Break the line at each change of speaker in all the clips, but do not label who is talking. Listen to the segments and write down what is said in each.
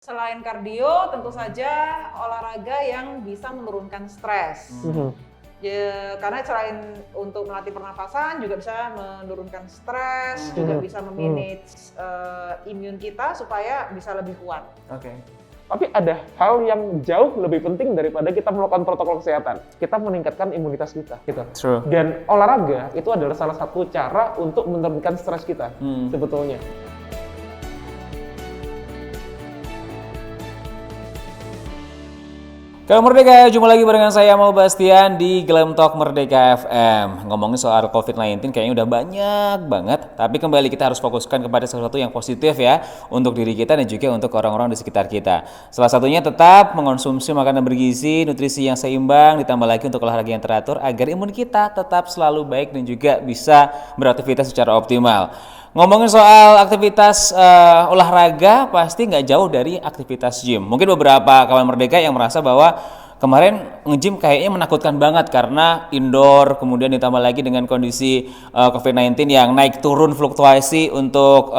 Selain kardio, tentu saja olahraga yang bisa menurunkan stres. Ya, karena selain untuk melatih pernafasan, juga bisa menurunkan stres, juga bisa memanage imun kita supaya bisa lebih kuat.
Oke. Tapi ada hal yang jauh lebih penting daripada kita melakukan protokol kesehatan. Kita meningkatkan imunitas kita, gitu.
True.
Dan olahraga itu adalah salah satu cara untuk menurunkan stres kita, sebetulnya.
Kalau Merdeka, jumpa lagi barengan saya Amal Bastian di Glam Talk Merdeka FM. Ngomongin soal COVID-19 kayaknya udah banyak banget, tapi kembali kita harus fokuskan kepada sesuatu yang positif ya, untuk diri kita dan juga untuk orang-orang di sekitar kita. Salah satunya tetap mengonsumsi makanan bergizi, nutrisi yang seimbang, ditambah lagi untuk olahraga yang teratur agar imun kita tetap selalu baik dan juga bisa beraktivitas secara optimal. Ngomongin soal aktivitas olahraga, pasti nggak jauh dari aktivitas gym. Mungkin beberapa kawan Merdeka yang merasa bahwa kemarin nge-gym kayaknya menakutkan banget karena indoor, kemudian ditambah lagi dengan kondisi COVID-19 yang naik turun fluktuasi untuk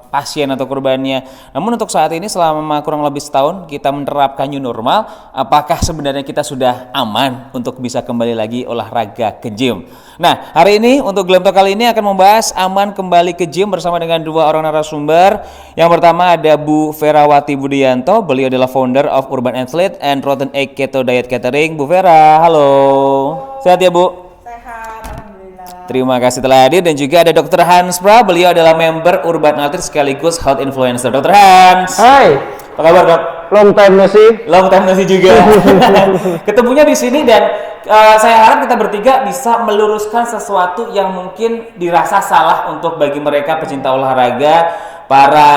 pasien atau korbannya. Namun untuk saat ini selama kurang lebih setahun kita menerapkan new normal, apakah sebenarnya kita sudah aman untuk bisa kembali lagi olahraga ke gym? Nah, hari ini untuk Glam Talk kali ini akan membahas aman kembali ke gym bersama dengan dua orang narasumber. Yang pertama ada Bu Ferawati Budianto, beliau adalah founder of Urban Athlete and Protein Egg Keto Diet Catering. Bu Vera, halo. Sehat ya Bu? Terima kasih telah hadir, dan juga ada Dr. Hans Pra, beliau adalah member Urban Athlete sekaligus health influencer. Dr. Hans.
Hai.
Apa kabar, Dok?
Long time no see.
Long time no see juga. Ketemunya di sini dan saya harap kita bertiga bisa meluruskan sesuatu yang mungkin dirasa salah untuk bagi mereka pecinta olahraga, para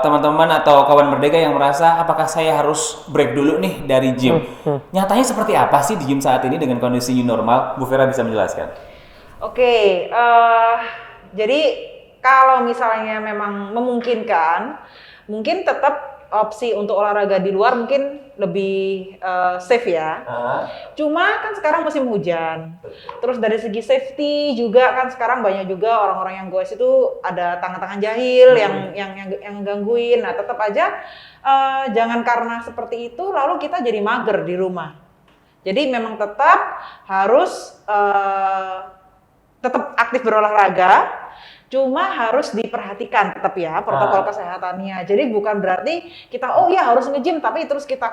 teman-teman atau kawan Merdeka yang merasa apakah saya harus break dulu nih dari gym. Nyatanya seperti apa sih di gym saat ini dengan kondisi new normal? Bu Vera bisa menjelaskan?
Oke, jadi kalau misalnya memang memungkinkan, mungkin tetap opsi untuk olahraga di luar mungkin lebih safe ya. Cuma kan sekarang musim hujan. Terus dari segi safety juga kan sekarang banyak juga orang-orang yang goes itu ada tangan-tangan jahil yang gangguin. Nah, tetap aja jangan karena seperti itu lalu kita jadi mager di rumah. Jadi memang tetap harus tetap aktif berolahraga, cuma harus diperhatikan tetap ya protokol kesehatannya. Jadi bukan berarti kita oh iya harus nge-gym tapi terus kita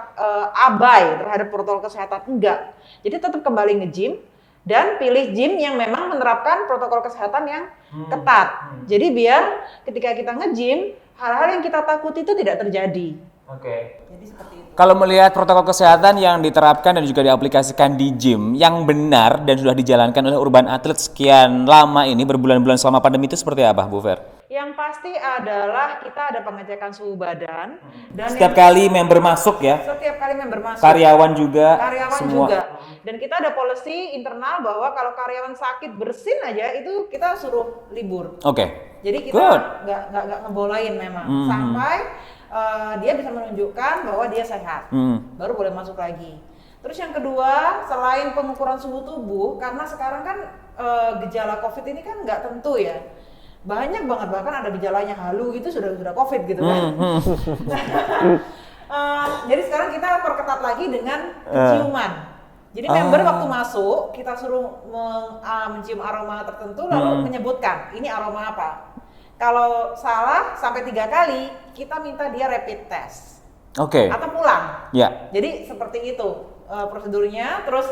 abai terhadap protokol kesehatan, enggak. Jadi tetap kembali nge-gym dan pilih gym yang memang menerapkan protokol kesehatan yang ketat. Jadi biar ketika kita nge-gym hal-hal yang kita takuti itu tidak terjadi.
Oke.
Jadi seperti itu.
Kalau melihat protokol kesehatan yang diterapkan dan juga diaplikasikan di gym yang benar dan sudah dijalankan oleh Urban Athlete sekian lama ini, berbulan-bulan selama pandemi, itu seperti apa, Bu Fer?
Yang pasti adalah kita ada pengecekan suhu badan dan
Setiap kali member masuk ya?
Setiap kali member masuk.
Karyawan juga?
Karyawan
semua.
juga. Dan kita ada policy internal bahwa kalau karyawan sakit bersin aja itu kita suruh libur.
Oke.
Jadi kita nggak ngebolain memang sampai dia bisa menunjukkan bahwa dia sehat, baru boleh masuk lagi. Terus yang kedua, selain pengukuran suhu tubuh, karena sekarang kan gejala COVID ini kan nggak tentu ya, banyak banget bahkan ada gejalanya halu gitu sudah COVID gitu kan. Jadi sekarang kita perketat lagi dengan penciuman. Jadi member waktu masuk kita suruh mencium aroma tertentu lalu menyebutkan ini aroma apa. Kalau salah sampai 3 kali, kita minta dia rapid test.
Oke.
Atau pulang.
Ya.
Jadi seperti itu prosedurnya. Terus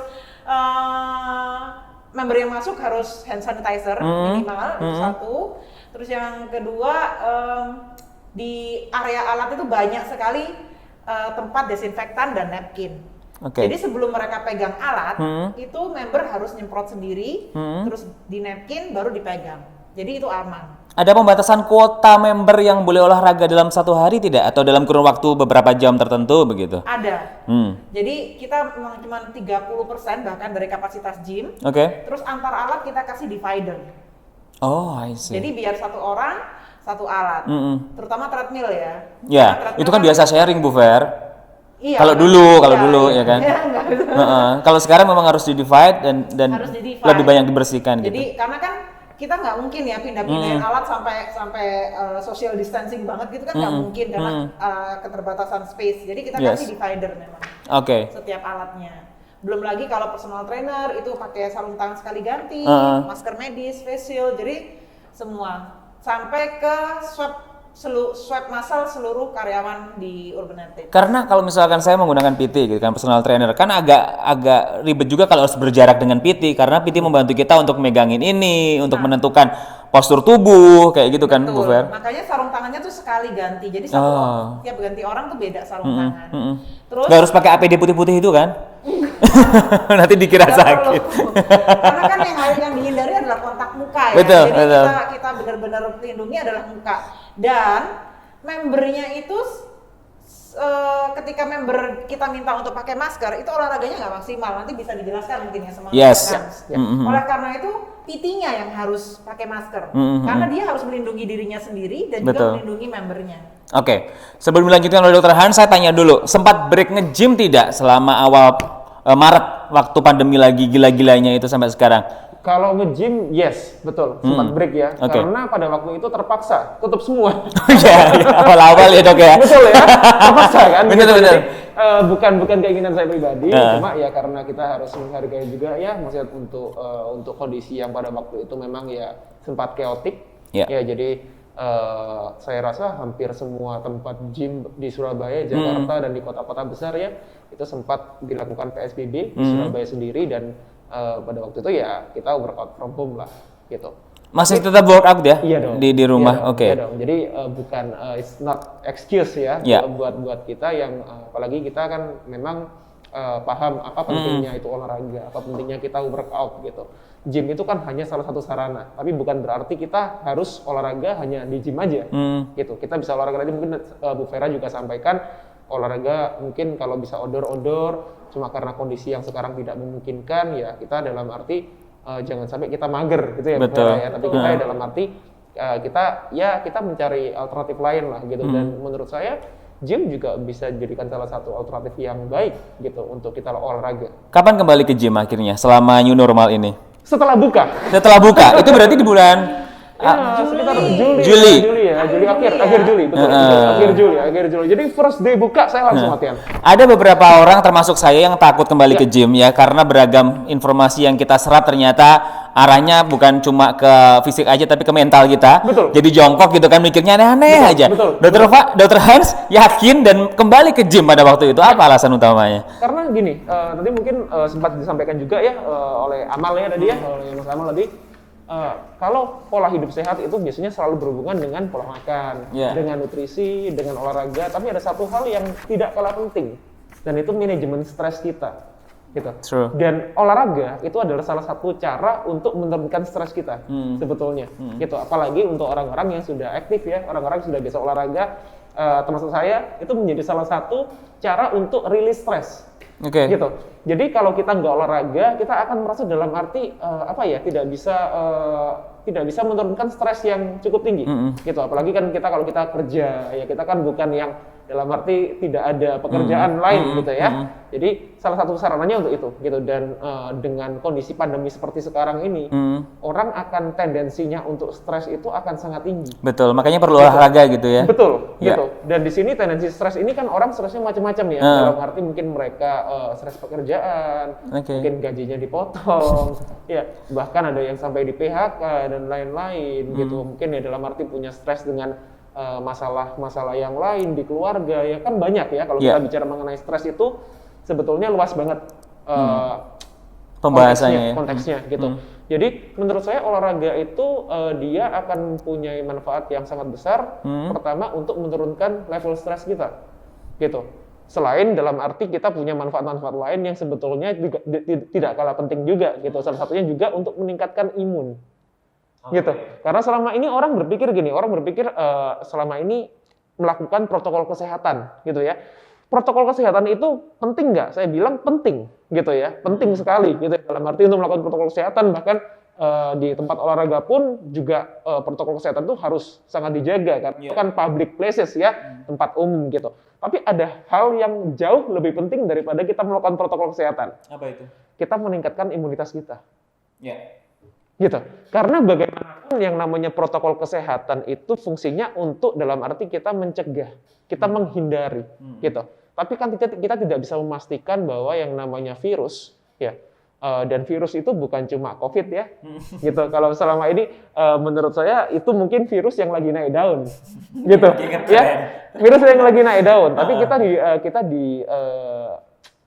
member yang masuk harus hand sanitizer minimal satu. Terus yang kedua di area alat itu banyak sekali tempat desinfektan dan napkin.
Okay.
Jadi sebelum mereka pegang alat, itu member harus nyemprot sendiri, terus di napkin baru dipegang. Jadi itu aman.
Ada pembatasan kuota member yang boleh olahraga dalam satu hari tidak? Atau dalam kurun waktu beberapa jam tertentu begitu?
Ada. Jadi kita memang cuma 30% bahkan dari kapasitas gym.
Oke.
Terus antar alat kita kasih divider.
Oh, I see.
Jadi biar satu orang satu alat. Terutama treadmill ya.
Ya, itu kan biasa sharing, Bu Fer.
Iya.
Kalau dulu ya kan.
Ya,
kalau sekarang memang harus di divide dan
harus di-divide.
lebih banyak dibersihkan
Jadi
gitu.
karena kan kita nggak mungkin ya pindah-pindahin alat sampai social distancing banget gitu kan nggak mungkin karena keterbatasan space. Jadi kita kasih divider memang. Setiap alatnya. Belum lagi kalau personal trainer itu pakai sarung tangan sekali ganti, masker medis, face shield, jadi semua sampai ke swab massal seluruh karyawan di Urban Heritage.
Karena kalau misalkan saya menggunakan PT gitu kan, personal trainer, kan agak ribet juga kalau harus berjarak dengan PT karena PT membantu kita untuk megangin ini, untuk menentukan postur tubuh kayak gitu kan, Bu Fer.
Makanya sarung tangannya tuh sekali ganti. Jadi tiap ganti orang tuh beda sarung tangan. Terus
nggak harus pakai APD putih-putih itu kan? Nanti dikira sakit.
Karena kan yang dihindari adalah kontak muka ya.
Betul,
jadi
betul.
kita benar-benar lindungi adalah muka. Dan membernya itu ketika member kita minta untuk pakai masker itu olahraganya nggak maksimal, nanti bisa dijelaskan mungkin ya sama Oleh karena itu PT-nya yang harus pakai masker karena dia harus melindungi dirinya sendiri dan juga melindungi membernya.
Oke, sebelum dilanjutkan oleh Dr. Hans, saya tanya dulu, sempat break nge-gym tidak selama awal Maret waktu pandemi lagi gila-gilanya itu sampai sekarang?
Kalau nge-gym, yes, betul, sempat break ya. Karena pada waktu itu terpaksa tutup semua.
Iya, awal-awal ya Dok ya.
Betul ya, terpaksa kan.
Betul.
Bukan keinginan saya pribadi, cuma ya karena kita harus menghargai juga ya, maksudnya untuk kondisi yang pada waktu itu memang ya sempat chaotic. Ya jadi saya rasa hampir semua tempat gym di Surabaya, Jakarta dan di kota-kota besar ya itu sempat dilakukan PSBB di Surabaya sendiri dan pada waktu itu ya kita workout from home lah gitu.
Masih tetap workout ya?
Iya dong.
Di rumah, oke.
Iya dong. Jadi bukan it's not excuse ya buat kita yang apalagi kita kan memang paham apa pentingnya itu olahraga, apa pentingnya kita workout gitu. Gym itu kan hanya salah satu sarana, tapi bukan berarti kita harus olahraga hanya di gym aja gitu. Kita bisa olahraga tadi mungkin Bu Vera juga sampaikan olahraga mungkin kalau bisa outdoor, cuma karena kondisi yang sekarang tidak memungkinkan ya kita dalam arti jangan sampai kita mager gitu ya,
Betul.
ya. Tapi kita dalam arti kita mencari alternatif lain lah gitu. Dan menurut saya gym juga bisa dijadikan salah satu alternatif yang baik gitu untuk kita olahraga.
Kapan kembali ke gym akhirnya selama new normal ini?
Setelah buka.
Itu berarti di bulan
sekitar
Juli.
Juli akhir Juli, betul. Akhir Juli. Jadi first day buka saya langsung latihan.
Ada beberapa orang termasuk saya yang takut kembali ke gym ya karena beragam informasi yang kita serap ternyata arahnya bukan cuma ke fisik aja tapi ke mental kita.
Betul.
Jadi jongkok gitu kan mikirnya aneh-aneh aja.
Betul.
Dr. Hans yakin dan kembali ke gym pada waktu itu. Apa alasan utamanya?
Karena gini, tadi mungkin sempat disampaikan juga ya oleh Amal ya tadi ya, oleh Mas Amal tadi. Kalau pola hidup sehat itu biasanya selalu berhubungan dengan pola makan, dengan nutrisi, dengan olahraga. Tapi ada satu hal yang tidak kalah penting, dan itu manajemen stres kita, gitu.
True.
Dan olahraga itu adalah salah satu cara untuk menurunkan stres kita, sebetulnya, gitu. Apalagi untuk orang-orang yang sudah aktif ya, orang-orang yang sudah biasa olahraga, termasuk saya, itu menjadi salah satu cara untuk rilis stres. Gitu. Jadi kalau kita nggak olahraga, kita akan merasa dalam arti tidak bisa menurunkan stres yang cukup tinggi. Gitu. Apalagi kan kalau kita kerja, ya kita kan bukan yang dalam arti tidak ada pekerjaan lain gitu ya. Jadi salah satu sarananya untuk itu gitu. Dan dengan kondisi pandemi seperti sekarang ini, orang akan tendensinya untuk stres itu akan sangat tinggi.
Betul, makanya perlu olahraga gitu ya.
Betul, gitu. Dan di sini tendensi stres ini kan orang stresnya macam-macam ya. Dalam arti mungkin mereka stres pekerjaan, mungkin gajinya dipotong, ya bahkan ada yang sampai di PHK dan lain-lain gitu. Mungkin ya dalam arti punya stres dengan masalah-masalah yang lain di keluarga ya kan banyak ya. Kalau kita bicara mengenai stres itu sebetulnya luas banget
pembahasannya
konteksnya gitu. Jadi menurut saya olahraga itu dia akan punya manfaat yang sangat besar. Pertama untuk menurunkan level stres kita, gitu. Selain dalam arti kita punya manfaat-manfaat lain yang sebetulnya tidak kalah penting juga, gitu. Salah satunya juga untuk meningkatkan imun, gitu. Karena selama ini orang berpikir selama ini melakukan protokol kesehatan, gitu ya. Protokol kesehatan itu penting nggak? Saya bilang penting, gitu ya, penting sekali, gitu. Dalam arti untuk melakukan protokol kesehatan, bahkan di tempat olahraga pun juga protokol kesehatan itu harus sangat dijaga, karena itu kan public places ya, tempat umum, gitu. Tapi ada hal yang jauh lebih penting daripada kita melakukan protokol kesehatan.
Apa itu?
Kita meningkatkan imunitas kita. gitu. Karena bagaimanapun yang namanya protokol kesehatan itu fungsinya untuk dalam arti kita mencegah, kita menghindari, gitu. Tapi kan kita tidak bisa memastikan bahwa yang namanya virus, ya, dan virus itu bukan cuma COVID ya, gitu. Kalau selama ini menurut saya itu mungkin virus yang lagi naik daun, gitu, ya, virus yang lagi naik daun. Tapi kita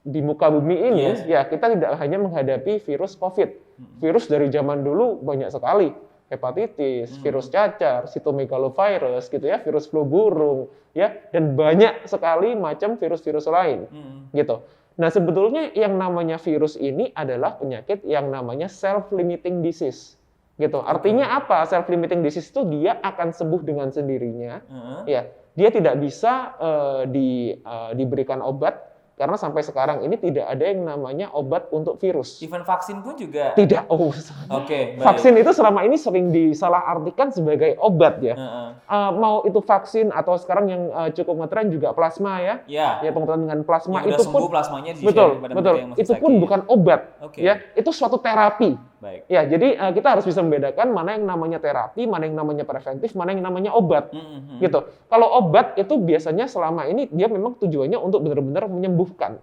di muka bumi ini, ya kita tidak hanya menghadapi virus COVID. Virus dari zaman dulu banyak sekali, hepatitis, virus cacar, cytomegalovirus, gitu ya, virus flu burung, ya, dan banyak sekali macam virus-virus lain, gitu. Nah, sebetulnya yang namanya virus ini adalah penyakit yang namanya self-limiting disease, gitu. Artinya apa? Self-limiting disease itu dia akan sembuh dengan sendirinya, ya. Dia tidak bisa diberikan obat. Karena sampai sekarang ini tidak ada yang namanya obat untuk virus.
Even vaksin pun juga?
Tidak.
Oke,
vaksin itu selama ini sering disalahartikan sebagai obat ya. Mau itu vaksin atau sekarang yang cukup ngetren juga plasma ya. Ya, pengobatan dengan plasma
yang
itu pun
plasmanya
betul. Itu pun bukan obat. Ya, itu suatu terapi.
Baik.
Ya, jadi kita harus bisa membedakan mana yang namanya terapi, mana yang namanya preventif, mana yang namanya obat. Gitu. Kalau obat itu biasanya selama ini dia memang tujuannya untuk benar-benar menyembuhkan.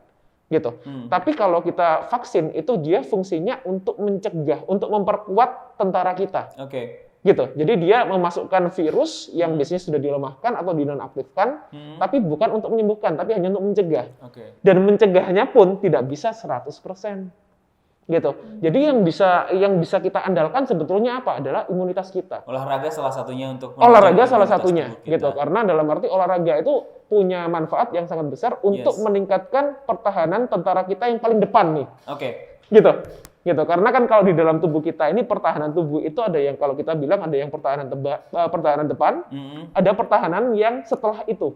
Gitu. Tapi kalau kita vaksin itu dia fungsinya untuk mencegah, untuk memperkuat tentara kita. Gitu. Jadi dia memasukkan virus yang biasanya sudah dilemahkan atau dinonaktifkan, tapi bukan untuk menyembuhkan, tapi hanya untuk mencegah. Dan mencegahnya pun tidak bisa 100%. Gitu. Jadi yang bisa kita andalkan sebetulnya apa? Adalah imunitas kita.
Olahraga salah satunya untuk
olahraga salah satunya, gitu. Karena dalam arti olahraga itu punya manfaat yang sangat besar untuk meningkatkan pertahanan tentara kita yang paling depan nih. Gitu. Karena kan kalau di dalam tubuh kita ini pertahanan tubuh itu ada yang kalau kita bilang ada yang pertahanan depan, ada pertahanan yang setelah itu.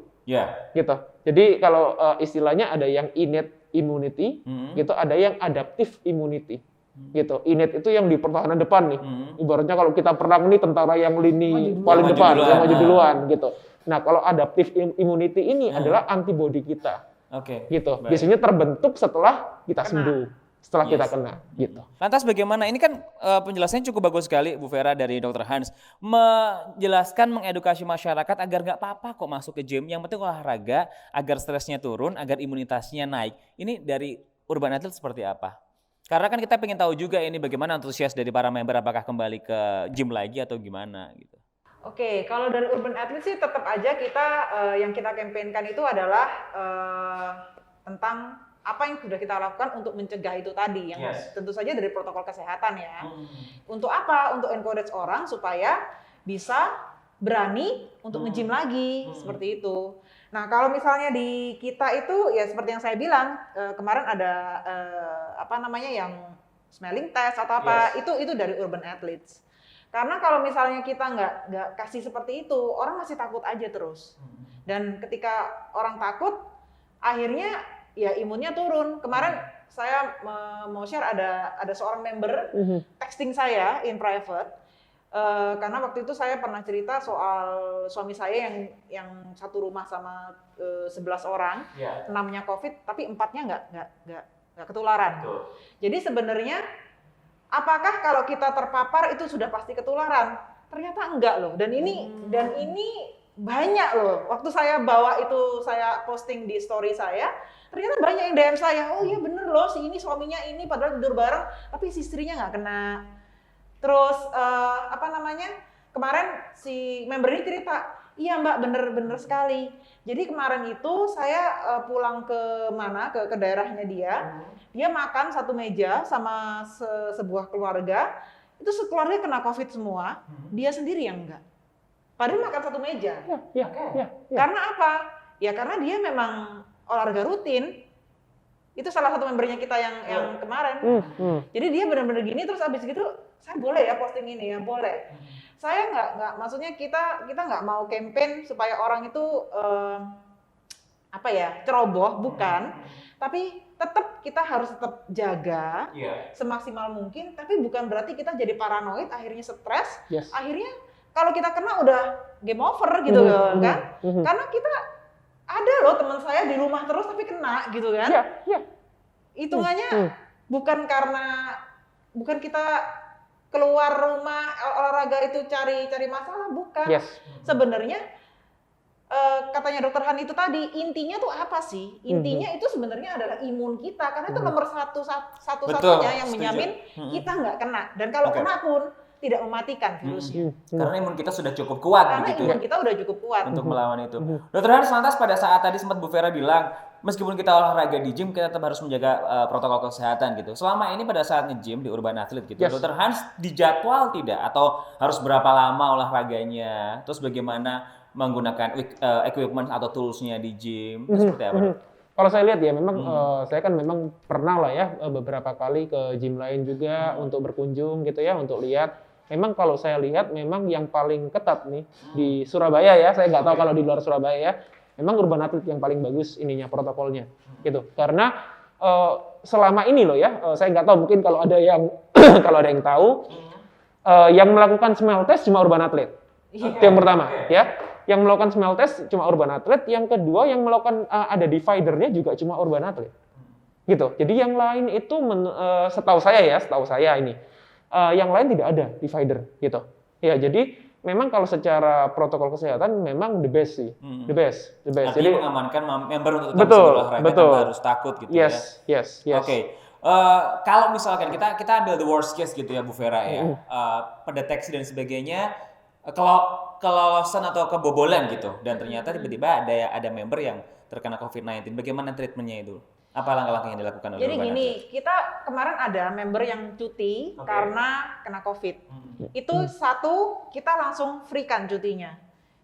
Gitu. Jadi kalau istilahnya ada yang innate immunity, gitu, ada yang adaptive immunity, gitu. Innate itu yang di pertahanan depan nih. Ibaratnya kalau kita perang nih tentara yang lini paling depan, yang maju duluan, gitu. Nah, kalau adaptive immunity ini adalah antibodi kita, gitu. Biasanya terbentuk setelah kita sembuh. Setelah kita kena, gitu.
Lantas bagaimana? Ini kan penjelasannya cukup bagus sekali, Bu Vera dari Dr. Hans. Menjelaskan, mengedukasi masyarakat agar nggak apa-apa kok masuk ke gym. Yang penting olahraga, agar stresnya turun, agar imunitasnya naik. Ini dari Urban Athlete seperti apa? Karena kan kita pengen tahu juga ini bagaimana antusias dari para member, apakah kembali ke gym lagi atau gimana gitu.
Oke, kalau dari Urban Athlete sih tetap aja kita, yang kita kampanyekan itu adalah tentang apa yang sudah kita lakukan untuk mencegah itu tadi, yang tentu saja dari protokol kesehatan ya. Untuk apa? Untuk encourage orang supaya bisa berani untuk nge-gym lagi, seperti itu. Nah, kalau misalnya di kita itu ya seperti yang saya bilang, kemarin ada yang smelling test atau apa, itu dari Urban Athletes. Karena kalau misalnya kita nggak kasih seperti itu, orang masih takut aja terus. Dan ketika orang takut, akhirnya ya imunnya turun. Kemarin saya mau share ada seorang member texting saya in private karena waktu itu saya pernah cerita soal suami saya yang satu rumah sama 11 orang, 6-nya COVID tapi 4-nya nggak ketularan. Jadi sebenarnya apakah kalau kita terpapar itu sudah pasti ketularan? Ternyata enggak loh. Dan ini banyak loh. Waktu saya bawa itu, saya posting di story saya, ternyata banyak yang DM saya, oh iya bener loh, si ini suaminya ini padahal tidur bareng, tapi si istrinya nggak kena. Terus kemarin si member ini cerita, iya mbak bener sekali. Jadi kemarin itu saya pulang ke daerahnya dia makan satu meja sama sebuah keluarga, itu sekeluarga kena COVID semua, dia sendiri yang enggak. Padahal makan satu meja. Karena apa? Ya karena dia memang olahraga rutin. Itu salah satu membernya kita yang kemarin. Jadi dia benar-benar gini, terus abis gitu saya boleh ya posting ini ya, boleh. Saya nggak maksudnya kita nggak mau campaign supaya orang itu ceroboh, bukan. Tapi tetap kita harus tetap jaga semaksimal mungkin. Tapi bukan berarti kita jadi paranoid, akhirnya stres, akhirnya kalau kita kena udah game over gitu kan. Karena kita ada loh teman saya di rumah terus tapi kena gitu kan. Hitungannya bukan kita keluar rumah olahraga itu cari masalah, bukan.
Yes.
Sebenarnya katanya dokter Han itu tadi, intinya tuh apa sih? Intinya itu sebenarnya adalah imun kita, karena itu nomor satu-satunya yang menjamin kita nggak kena. Dan kalau kena pun tidak mematikan virusnya.
Karena imun kita sudah cukup kuat
Karena
begitu
imun kita udah cukup kuat.
untuk melawan itu. Dokter Hans, lantas pada saat tadi sempat Bu Vera bilang, meskipun kita olahraga di gym, kita tetap harus menjaga protokol kesehatan gitu. Selama ini pada saat nge-gym di Urban Athlete gitu, Dokter Hans dijadwal tidak? Atau harus berapa lama olahraganya? Terus bagaimana menggunakan equipment atau tools-nya di gym? Itu seperti apa?
Kalau saya lihat ya memang saya kan memang pernah lah ya beberapa kali ke gym lain juga untuk berkunjung gitu ya, untuk lihat. Memang kalau saya lihat memang yang paling ketat nih di Surabaya ya, saya nggak tahu kalau di luar Surabaya ya, memang Urban Athlete yang paling bagus ininya protokolnya gitu. Karena selama ini loh ya, saya nggak tahu mungkin kalau ada yang kalau ada yang tahu, yang melakukan smell test cuma Urban Athlete. Itu yang pertama ya. Yang melakukan smell test cuma Urban Athlete, yang kedua yang melakukan ada dividernya juga cuma Urban Athlete. Gitu. Jadi yang lain itu setahu saya ini yang lain tidak ada divider gitu. Ya, jadi memang kalau secara protokol kesehatan memang the best sih. The best.
Artinya
Jadi
mengamankan member untuk tetap olahraga tanpa harus takut gitu ya.
Yes.
Oke. Kalau misalkan kita ambil the worst case gitu ya Bu Vera ya. Pendeteksi dan sebagainya, kalau kelolosan atau kebobolan gitu dan ternyata tiba-tiba ada member yang terkena COVID-19, bagaimana treatmentnya itu? Apa langkah-langkah yang dilakukan oleh
Jadi
Urban
gini,
Athlete?
kita kemarin ada member yang cuti karena kena COVID. Itu satu, kita langsung free-kan cutinya.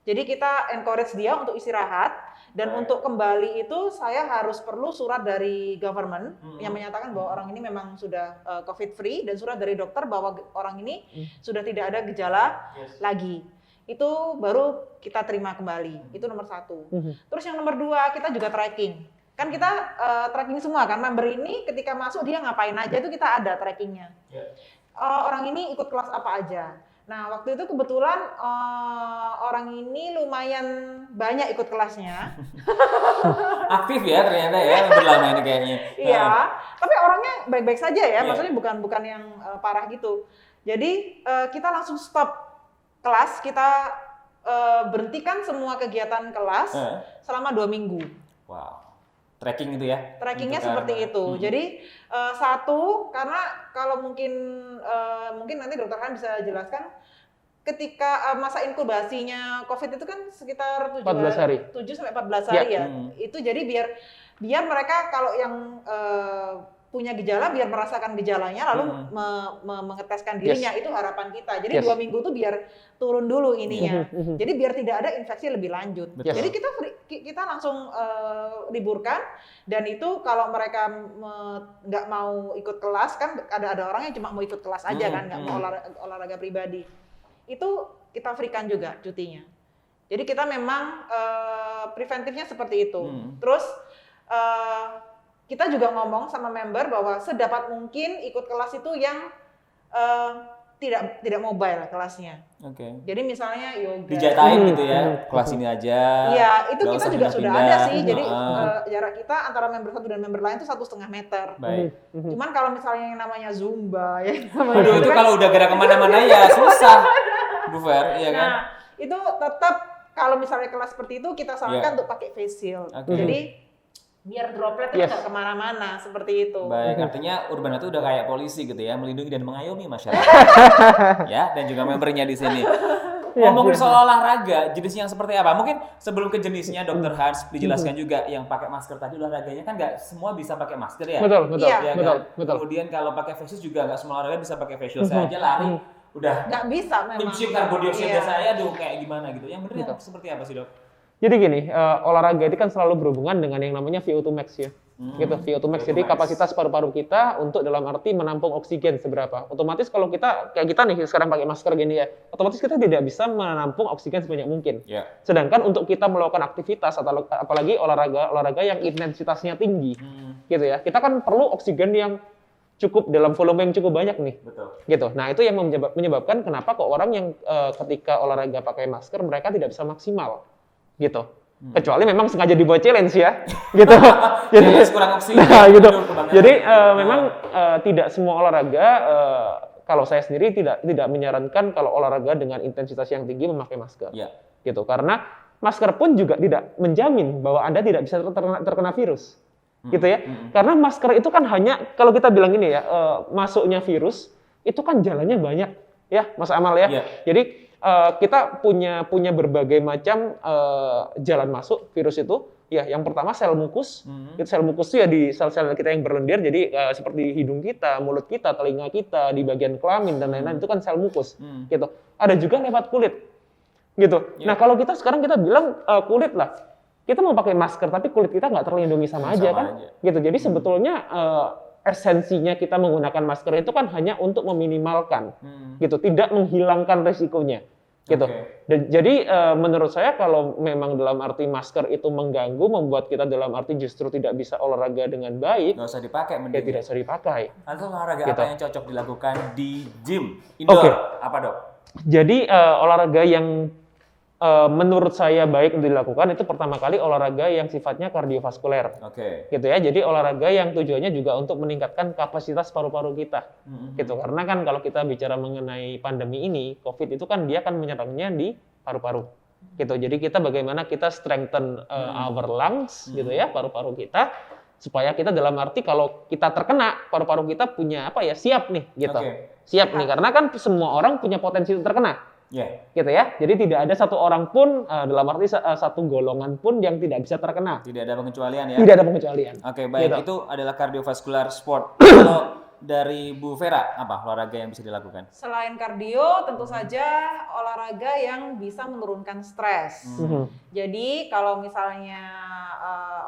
Jadi kita encourage dia untuk istirahat, dan untuk kembali itu saya harus perlu surat dari government yang menyatakan bahwa orang ini memang sudah COVID free, dan surat dari dokter bahwa orang ini sudah tidak ada gejala lagi. Itu baru kita terima kembali. Itu nomor satu. Terus yang nomor dua, kita juga tracking. Kan kita tracking semua kan, member ini ketika masuk dia ngapain aja itu kita ada trackingnya. Orang ini ikut kelas apa aja. Nah waktu itu kebetulan orang ini lumayan banyak ikut kelasnya.
Aktif ya ternyata ya member lama ini kayaknya.
Iya, tapi orangnya baik-baik saja ya, maksudnya bukan yang parah gitu. Jadi kita langsung stop kelas, kita berhentikan semua kegiatan kelas selama 2 minggu.
Wow. Tracking itu ya?
Trackingnya seperti itu. Jadi satu, karena kalau mungkin nanti dokter kan bisa jelaskan, ketika masa inkubasinya COVID itu kan sekitar 7 sampai 14 hari ya. Itu jadi biar mereka kalau yang punya gejala biar merasakan gejalanya lalu mengeteskan dirinya, itu harapan kita. Jadi 2 minggu tuh biar turun dulu ininya. Jadi biar tidak ada infeksi lebih lanjut. Jadi kita langsung liburkan, dan itu kalau mereka nggak mau ikut kelas, kan ada orang yang cuma mau ikut kelas aja kan, nggak mau olahraga pribadi. Itu kita free-kan juga cutinya. Jadi kita memang preventifnya seperti itu. Terus kita juga ngomong sama member bahwa sedapat mungkin ikut kelas itu yang tidak mobile kelasnya. Jadi misalnya yoga.
Dijatain gitu ya, kelas ini aja.
Iya, itu kita juga sudah ada sih. Jadi jarak kita antara member satu dan member lain itu 1,5 meter.
Baik.
Cuman kalau misalnya yang namanya Zumba ya.
Aduh, itu kalau udah gerak kemana-mana ya susah, Bu Fer, iya kan?
Nah, itu tetap kalau misalnya kelas seperti itu kita sarankan untuk pakai face shield. Jadi biar droplet itu nggak kemana-mana, seperti itu.
Baik, artinya Urban itu udah kayak polisi gitu ya, melindungi dan mengayomi masyarakat. Ya, dan juga membernya di sini. Ngomongin soal olahraga, jenisnya yang seperti apa? Mungkin sebelum ke jenisnya, Dokter Hans dijelaskan juga yang pakai masker tadi, olahraganya kan nggak semua bisa pakai masker ya?
Betul.
Ya, betul. Kemudian kalau pakai face shield juga nggak semua olahraga bisa pakai face shield. Saya aja lari udah
nggak bisa memang.
mencium karbon dioksida saya, aduh kayak gimana gitu. Yang benar seperti apa sih, Dok?
Jadi gini, olahraga itu kan selalu berhubungan dengan yang namanya VO2 max ya. Gitu, VO2 max. Jadi kapasitas paru-paru kita untuk dalam arti menampung oksigen seberapa. Otomatis kalau kita kayak kita nih sekarang pakai masker gini ya, otomatis kita tidak bisa menampung oksigen sebanyak mungkin. Sedangkan untuk kita melakukan aktivitas atau apalagi olahraga yang intensitasnya tinggi, gitu ya, kita kan perlu oksigen yang cukup dalam volume yang cukup banyak nih. Gitu. Nah, itu yang menyebabkan kenapa kok orang yang ketika olahraga pakai masker mereka tidak bisa maksimal. Gitu. Kecuali memang sengaja dibuat challenge ya. Gitu. Jadi
kurang oksigen.
Nah, gitu. Jadi memang tidak semua olahraga kalau saya sendiri tidak menyarankan kalau olahraga dengan intensitas yang tinggi memakai masker.
Ya.
Gitu. Karena masker pun juga tidak menjamin bahwa Anda tidak bisa terkena virus. Gitu ya. Karena masker itu kan hanya, kalau kita bilang ini ya, masuknya virus itu kan jalannya banyak ya, Mas Amal ya.
Yeah.
Jadi kita punya berbagai macam jalan masuk virus itu. Ya, yang pertama sel mukus. Sel mukus itu ya di sel-sel kita yang berlendir, jadi seperti hidung kita, mulut kita, telinga kita, di bagian kelamin dan lain-lain itu kan sel mukus. Gitu. Ada juga lewat kulit. Gitu.
Yeah.
Nah, kalau sekarang kita bilang kulit lah. Kita mau pakai masker tapi kulit kita nggak terlindungi sama aja kan. Gitu. Jadi sebetulnya esensinya kita menggunakan masker itu kan hanya untuk meminimalkan, gitu, tidak menghilangkan resikonya, gitu. Jadi menurut saya kalau memang dalam arti masker itu mengganggu, membuat kita dalam arti justru tidak bisa olahraga dengan baik,
Nggak usah dipakai,
ya tidak usah dipakai.
Lalu olahraga
Gitu.
apa yang cocok dilakukan di gym indoor? Apa dok?
Jadi olahraga yang menurut saya baik untuk dilakukan itu pertama kali olahraga yang sifatnya kardiovaskuler. Gitu ya. Jadi olahraga yang tujuannya juga untuk meningkatkan kapasitas paru-paru kita. Gitu. Karena kan kalau kita bicara mengenai pandemi ini, COVID itu kan dia akan menyerangnya di paru-paru. Gitu. Jadi kita bagaimana kita strengthen our lungs gitu ya, paru-paru kita supaya kita dalam arti kalau kita terkena, paru-paru kita punya siap nih gitu. Siap nih karena kan semua orang punya potensi untuk terkena. Gitu ya. Jadi tidak ada satu orang pun dalam arti satu golongan pun yang tidak bisa terkena.
Tidak ada pengecualian ya.
Tidak ada pengecualian.
Oke, baik.
Gitu.
Itu adalah cardiovascular sport. Kalau dari Bu Vera, apa olahraga yang bisa dilakukan?
Selain kardio, tentu saja olahraga yang bisa menurunkan stres. Jadi kalau misalnya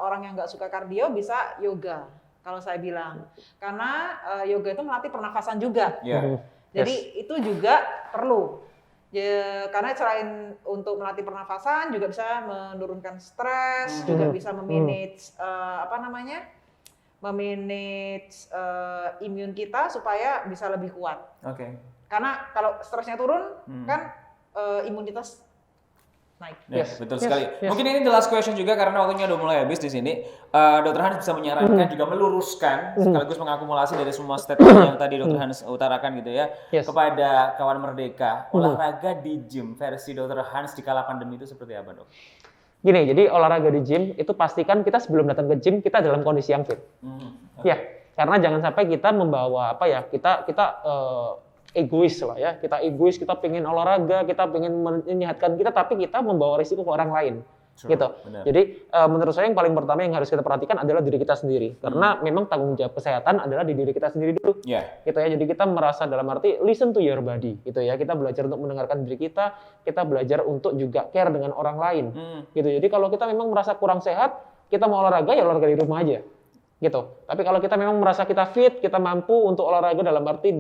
orang yang nggak suka kardio bisa yoga, kalau saya bilang. Karena yoga itu melatih pernafasan juga. Jadi itu juga perlu. Ya, karena selain untuk melatih pernafasan juga bisa menurunkan stres, juga bisa memanage memanage imun kita supaya bisa lebih kuat. Karena kalau stresnya turun kan imunitas naik.
Betul sekali. Mungkin ini the last question juga karena waktunya udah mulai habis di sini. Dr. Hans bisa menyarankan juga meluruskan sekaligus mengakumulasi dari semua statement yang tadi Dr. Hans utarakan gitu ya kepada kawan Merdeka. Olahraga di gym versi Dr. Hans di kala pandemi itu seperti apa, Dok?
Gini, jadi olahraga di gym itu pastikan kita sebelum datang ke gym kita dalam kondisi yang fit. Ya, karena jangan sampai kita membawa kita egois lah ya, kita egois, kita pengen olahraga, kita pengen menyehatkan kita, tapi kita membawa risiko ke orang lain, gitu. Jadi menurut saya yang paling pertama yang harus kita perhatikan adalah diri kita sendiri, karena memang tanggung jawab kesehatan adalah di diri kita sendiri dulu, gitu ya. Jadi kita merasa dalam arti listen to your body, gitu ya. Kita belajar untuk mendengarkan diri kita belajar untuk juga care dengan orang lain, gitu. Jadi kalau kita memang merasa kurang sehat, kita mau olahraga ya olahraga di rumah aja. Gitu. Tapi kalau kita memang merasa kita fit, kita mampu untuk olahraga dalam arti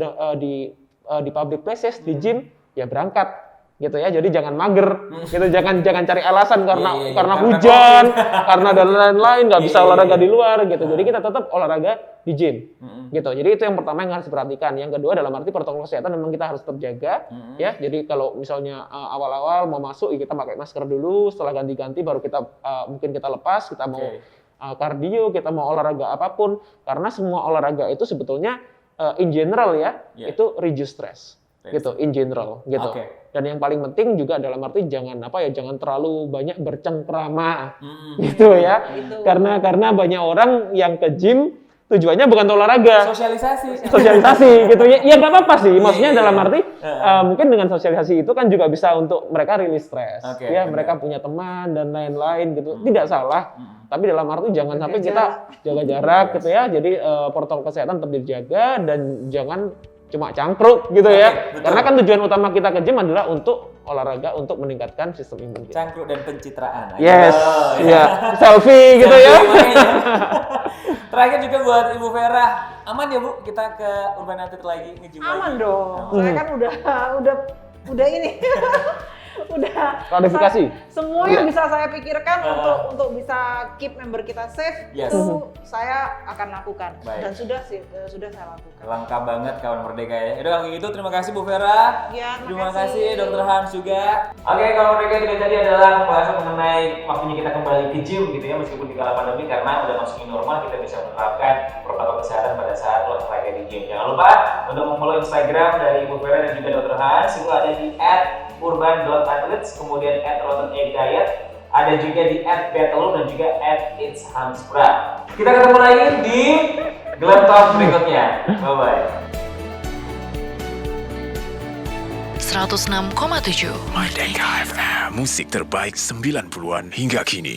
di public places, di gym, ya berangkat, gitu ya. Jadi jangan mager, gitu. Jangan cari alasan karena hujan, karena dan lain-lain nggak bisa olahraga di luar, gitu. Jadi kita tetap olahraga di gym, gitu. Jadi itu yang pertama yang harus diperhatikan. Yang kedua dalam arti protokol kesehatan memang kita harus tetap jaga, ya. Jadi kalau misalnya awal-awal mau masuk, ya kita pakai masker dulu. Setelah ganti-ganti baru kita mungkin kita lepas, kita mau kardio, kita mau olahraga apapun. Karena semua olahraga itu sebetulnya in general itu reduce stress, gitu, in general, gitu. Dan yang paling penting juga dalam arti jangan terlalu banyak bercengkrama, gitu ya. Karena banyak orang yang ke gym tujuannya bukan untuk olahraga, sosialisasi, gitu ya. Ya nggak apa-apa sih, maksudnya dalam arti mungkin dengan sosialisasi itu kan juga bisa untuk mereka rilis stres, ya mereka punya teman dan lain-lain, gitu. Tidak salah. Tapi dalam arti jangan sampai kita jaga jarak, gitu ya. Jadi protokol kesehatan tetap dijaga dan jangan cuma cangkruk, gitu ya. Karena kan tujuan utama kita ke gym adalah untuk olahraga, untuk meningkatkan sistem imun kita.
Cangkruk dan pencitraan.
Yes, selfie gitu ya.
Terakhir juga buat Ibu Vera, aman ya Bu kita ke Urban Athlete lagi nge-gym lagi?
Aman dong. Saya kan udah ini. udah
Klarifikasi.
semua yang bisa saya pikirkan untuk bisa keep member kita safe
Yes.
itu saya akan lakukan.
Baik.
Dan sudah saya lakukan.
Lengkap banget kawan Merdeka ya. Yaudah kalau gitu terima kasih Bu Vera.
Ya,
Terima
makasih.
kasih Dr. Hans juga. Oke, kawan Merdeka itu tadi adalah pembahasan mengenai waktunya kita kembali ke gym gitu ya, meskipun di kala pandemi karena udah masuk new normal kita bisa menerapkan protokol kesehatan pada saat olahraga di gym. Jangan lupa untuk memfollow Instagram dari Bu Vera dan juga Dr. Hans itu ada di @urban.athletes, kemudian @rottenegg.diet, ada juga di @betelum dan juga @itshansbra. Kita ketemu lagi di Glam Talk berikutnya. Bye bye.
106,7
Merdeka FM, musik terbaik 90-an hingga kini.